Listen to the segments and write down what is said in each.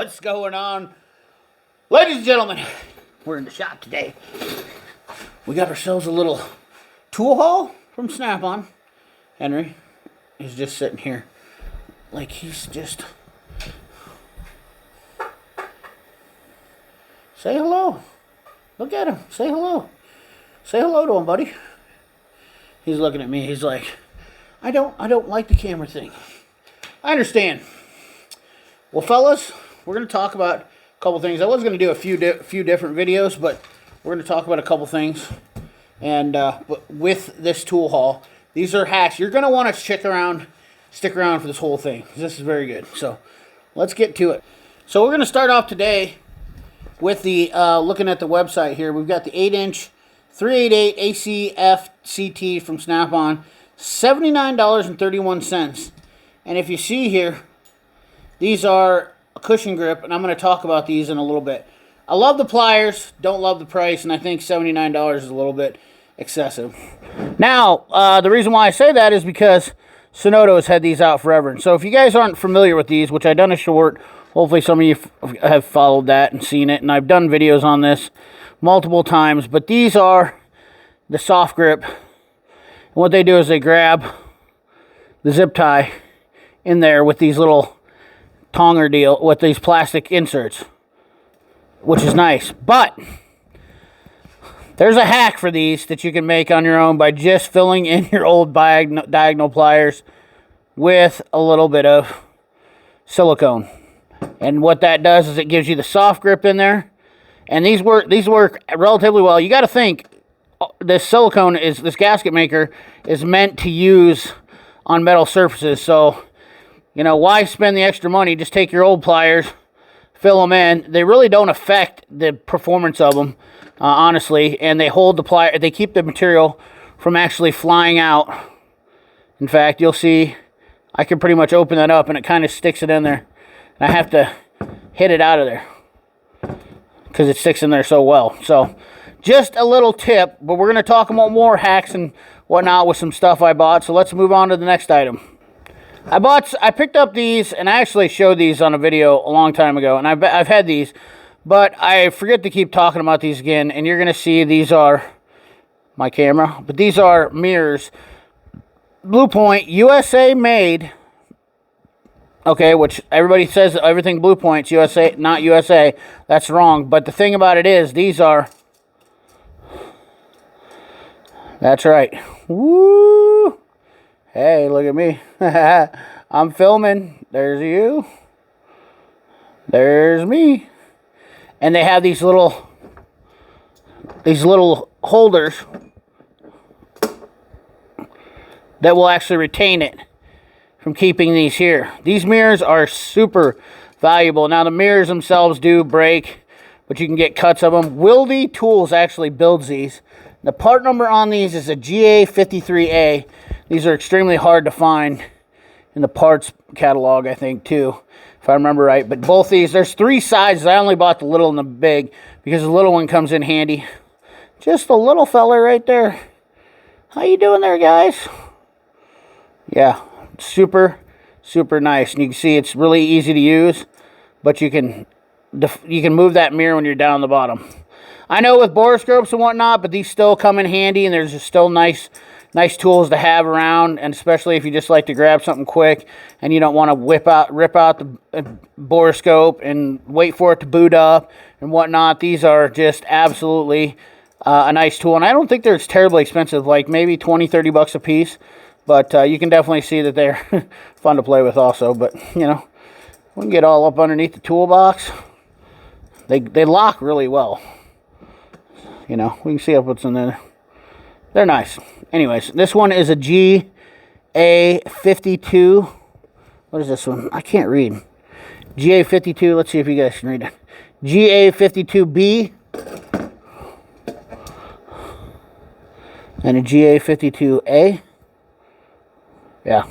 What's going on? Ladies and gentlemen, we're in the shop today. We got ourselves a little tool haul from Snap-on. Henry is just sitting here like he's just... Say hello. Look at him. Say hello. Say hello to him, buddy. He's looking at me. He's like, I don't like the camera thing. I understand. Well, fellas, we're going to talk about a couple things. I was going to do a few different videos, but we're going to talk about a couple things. And but with this tool haul, these are hacks. You're going to want to stick around for this whole thing. This is very good. So let's get to it. So we're going to start off today with the looking at the website here. We've got the 8-inch 388 ACF CT from Snap-on, $79.31. And if you see here, these are a cushion grip, and I'm going to talk about these in a little bit. I love the pliers, don't love the price, and I think $79 is a little bit excessive. Now, the reason why I say that is because Sonoto has had these out forever. And so if you guys aren't familiar with these, which I've done a short, hopefully some of you have followed that and seen it, and I've done videos on this multiple times, but these are the soft grip. And what they do is they grab the zip tie in there with these little tonger deal, with these plastic inserts, which is nice. But there's a hack for these that you can make on your own by just filling in your old diagonal pliers with a little bit of silicone. And what that does is it gives you the soft grip in there. And these work relatively well. You got to think this silicone this gasket maker is meant to use on metal surfaces. So, you know, why spend the extra money? Just take your old pliers, fill them in. They really don't affect the performance of them, honestly. And they hold the plier. They keep the material from actually flying out. In fact, you'll see I can pretty much open that up and it kind of sticks it in there. And I have to hit it out of there because it sticks in there so well. So just a little tip, but we're going to talk about more hacks and whatnot with some stuff I bought. So let's move on to the next item. I picked up these, and I actually showed these on a video a long time ago, and I've had these, but I forget to keep talking about these again, and you're going to see these are my camera, but these are mirrors. Blue Point, USA made, okay, which everybody says everything Blue Point's USA, not USA. That's wrong, but the thing about it is, these are, that's right, woo! Hey, look at me. I'm filming. There's you. There's me. And they have these little holders that will actually retain it from keeping these here. These mirrors are super valuable. Now, the mirrors themselves do break, but you can get cuts of them. Wilde Tools actually builds these. The part number on these is a GA53A. These are extremely hard to find in the parts catalog, I think, too, if I remember right. But both these, there's 3 sizes. I only bought the little and the big because the little one comes in handy. Just a little fella right there. How you doing there, guys? Yeah, super, super nice. And you can see it's really easy to use, but you can move that mirror when you're down the bottom. I know with borescopes and whatnot, but these still come in handy, and there's just still nice tools to have around, and especially if you just like to grab something quick and you don't want to rip out the borescope and wait for it to boot up and whatnot. These are just absolutely a nice tool, and I don't think they're terribly expensive, like maybe 20-30 bucks a piece, but you can definitely see that they're fun to play with also. But you know, we can get all up underneath the toolbox. They lock really well. You know, we can see up what's in there. They're nice. Anyways, this one is a GA52. What is this one? I can't read. GA52. Let's see if you guys can read it. GA52B. And a GA52A. Yeah.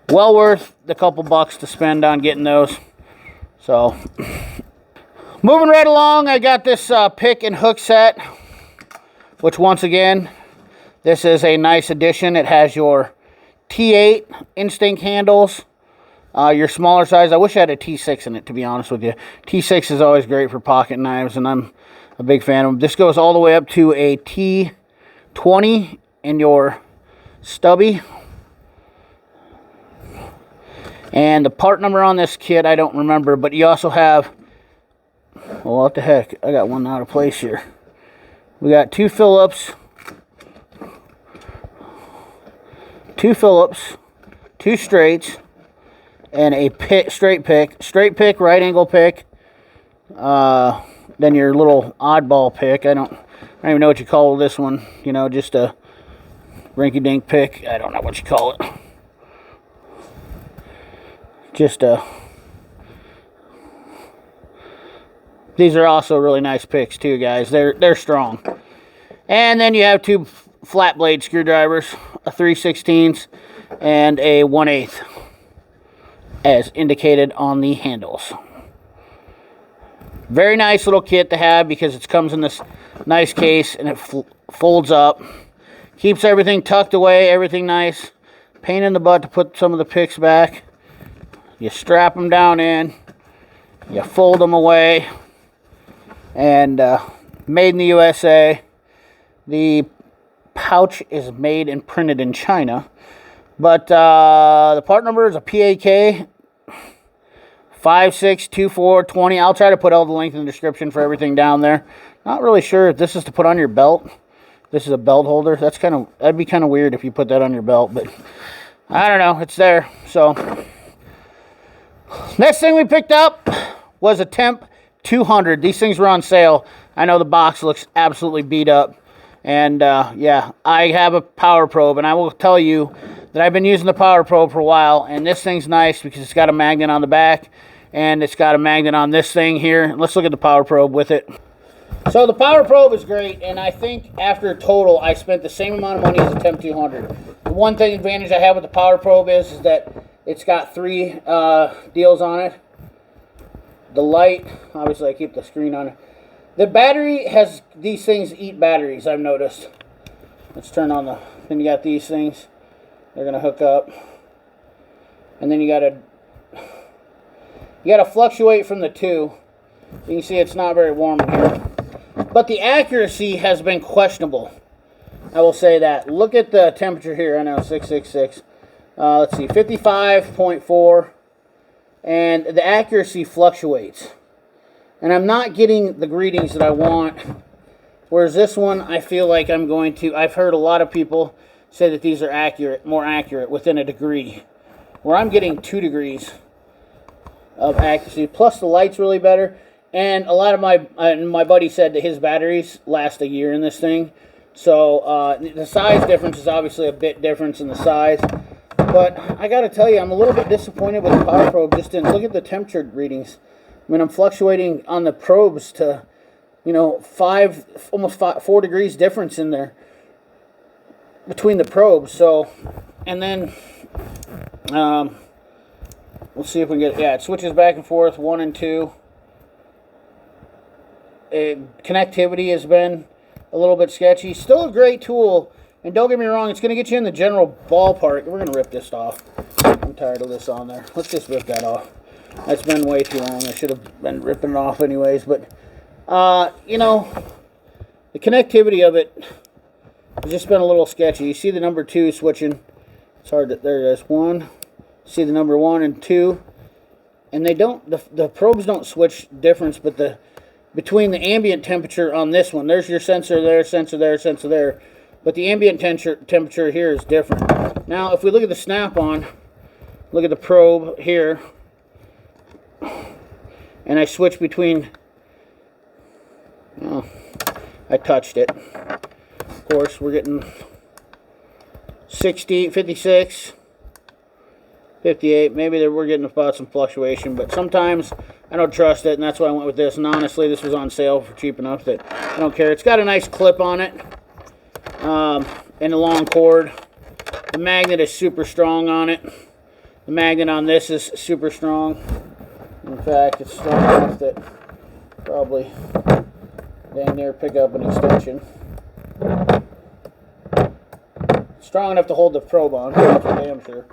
Well worth the couple bucks to spend on getting those. So, moving right along, I got this pick and hook set, which once again, this is a nice addition. It has your T8 instinct handles, Your smaller size, I wish I had a T6 in it, to be honest with you. T6 is always great for pocket knives, and I'm a big fan of them. This goes all the way up to a T20 in your stubby. And the part number on this kit, I don't remember, but you also have, well, what the heck, I got one out of place here. We got two Phillips, two straights, and a straight pick, right angle pick, then your little oddball pick. I don't even know what you call this one, you know, just a rinky-dink pick. I don't know what you call it. Just these are also really nice picks too, guys. They're strong. And then you have two flat blade screwdrivers, a 3/16 and a 1/8, as indicated on the handles. Very nice little kit to have because it comes in this nice case and it folds up. Keeps everything tucked away, everything nice. Pain in the butt to put some of the picks back. You strap them down in, you fold them away, and made in the USA. The pouch is made and printed in China, but the part number is a PAK 562420. I'll try to put all the link in the description for everything down there. Not really sure if this is to put on your belt. This is a belt holder. That'd be kind of weird if you put that on your belt, but I don't know. It's there. So next thing we picked up was a Temp 200. These things were on sale. I know the box looks absolutely beat up. And yeah, I have a Power Probe, and I will tell you that I've been using the Power Probe for a while, and this thing's nice because it's got a magnet on the back, and it's got a magnet on this thing here. Let's look at the Power Probe with it. So the Power Probe is great, and I think after total, I spent the same amount of money as the Temp 200. The one thing advantage I have with the Power Probe is that it's got 3 deals on it. The light, obviously I keep the screen on it. The battery has, these things eat batteries, I've noticed. Let's turn on the, then you got these things. They're going to hook up. And then you got to fluctuate from the 2. You can see it's not very warm in here. But the accuracy has been questionable. I will say that. Look at the temperature here. I know, 666. Let's see, 55.4. And the accuracy fluctuates. And I'm not getting the readings that I want. Whereas this one, I feel like I'm going to... I've heard a lot of people say that these are accurate, more accurate, within a degree. Where I'm getting 2 degrees of accuracy. Plus the light's really better. And a lot of my buddy said that his batteries last a year in this thing. So the size difference is obviously a bit difference in the size. But I got to tell you, I'm a little bit disappointed with the Power Probe. Just didn't look at the temperature readings. I mean, I'm fluctuating on the probes to, you know, almost 4 degrees difference in there between the probes. So, and then we'll see if we can get, yeah, it switches back and forth, 1 and 2. Connectivity has been a little bit sketchy. Still a great tool, and don't get me wrong, it's going to get you in the general ballpark. We're going to rip this off. I'm tired of this on there. Let's just rip that off. That's been way too long. I should have been ripping it off anyways, but you know, the connectivity of it has just been a little sketchy. You see the number 2 switching. It's hard to, there it is, 1. See the number 1 and 2, and they don't, the probes don't switch difference, but between the ambient temperature on this one, there's your sensor there, sensor there, sensor there, but the ambient temperature here is different. Now, if we look at the snap-on, look at the probe here, and I switch between, oh, I touched it. Of course, we're getting 60, 56, 58. Maybe we're getting about some fluctuation, but sometimes I don't trust it, and that's why I went with this. And honestly, this was on sale for cheap enough that I don't care. It's got a nice clip on it, and a long cord. The magnet is super strong on it. The magnet on this is super strong. In fact, it's strong enough that probably dang near pick up an extension. Strong enough to hold the probe on, that's for damn sure.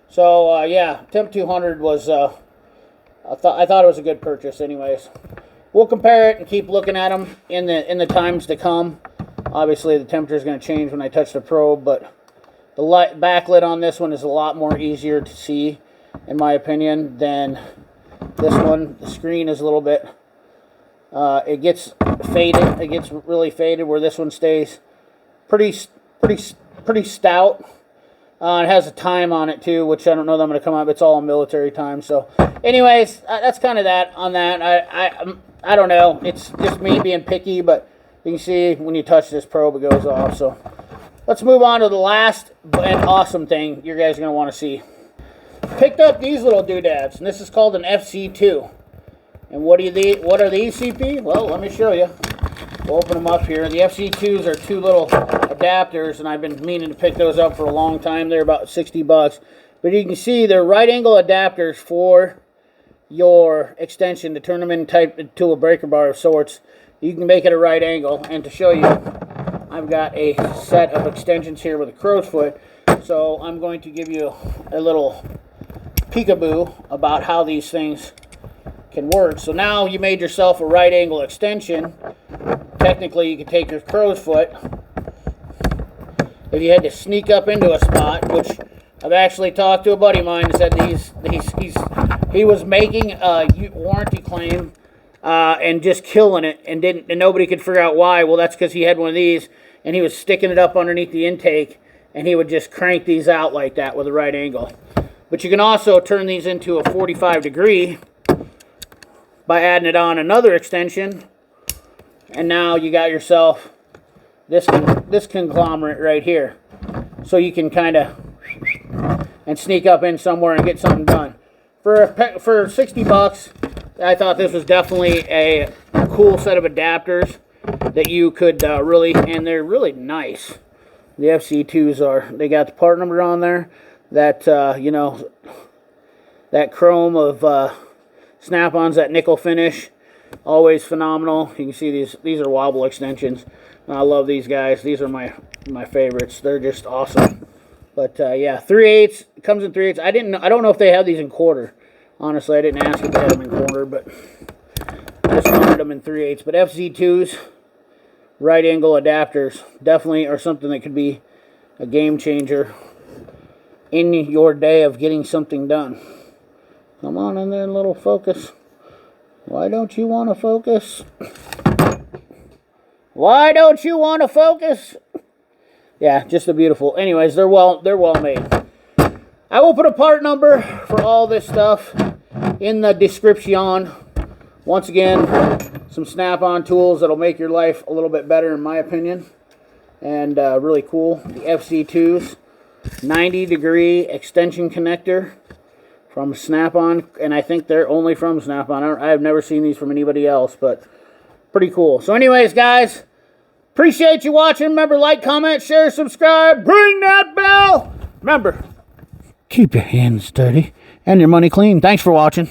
So yeah, Temp 200 was I thought it was a good purchase. Anyways, we'll compare it and keep looking at them in the times to come. Obviously, the temperature is going to change when I touch the probe, but the backlit on this one is a lot more easier to see, in my opinion, than this one. The screen is a little bit, it gets faded. It gets really faded, where this one stays pretty stout. It has a time on it too, which I don't know that I'm going to come up. It's all military time. So, anyways, that's kind of that on that. I don't know. It's just me being picky, but you can see when you touch this probe, it goes off. So, let's move on to the last and awesome thing you guys are going to want to see. Picked up these little doodads, and this is called an FZ2. And what are these, CP? Well, let me show you. We'll open them up here. The FZ2s are two little adapters, and I've been meaning to pick those up for a long time. They're about 60 bucks. But you can see they're right angle adapters for your extension to turn them into a breaker bar of sorts. You can make it a right angle. And to show you, I've got a set of extensions here with a crow's foot. So I'm going to give you a little peekaboo about how these things can work. So now you made yourself a right angle extension. Technically, you could take your crow's foot. If you had to sneak up into a spot, which I've actually talked to a buddy of mine and said he was making a warranty claim and just killing it, and nobody could figure out why. Well, that's because he had one of these and he was sticking it up underneath the intake, and he would just crank these out like that with a right angle. But you can also turn these into a 45 degree by adding it on another extension. And now you got yourself this conglomerate right here. So you can kind of and sneak up in somewhere and get something done. For 60 bucks, I thought this was definitely a cool set of adapters that you could really, and they're really nice. The FZ2s they got the part number on there. That, you know, that chrome of snap-ons, that nickel finish. Always phenomenal. You can see these are wobble extensions. I love these guys. These are my favorites. They're just awesome. But yeah, 3/8 comes in 3/8. I don't know if they have these in quarter. Honestly, I didn't ask if they had them in quarter, but I just wanted them in 3/8. But FZ2s, right angle adapters, definitely are something that could be a game changer in your day of getting something done. Come on in there, little focus. Why don't you want to focus? Why don't you want to focus? Yeah, just a beautiful. Anyways, they're well made. I will put a part number for all this stuff in the description. Once again, some snap-on tools that'll make your life a little bit better, in my opinion, and really cool. The FZ2s, 90 degree extension connector from Snap-on, and I think they're only from Snap-on. I've never seen these from anybody else, but pretty cool. So anyways, guys, appreciate you watching. Remember, like, comment, share, subscribe, ring that bell. Remember, keep your hands dirty and your money clean. Thanks for watching.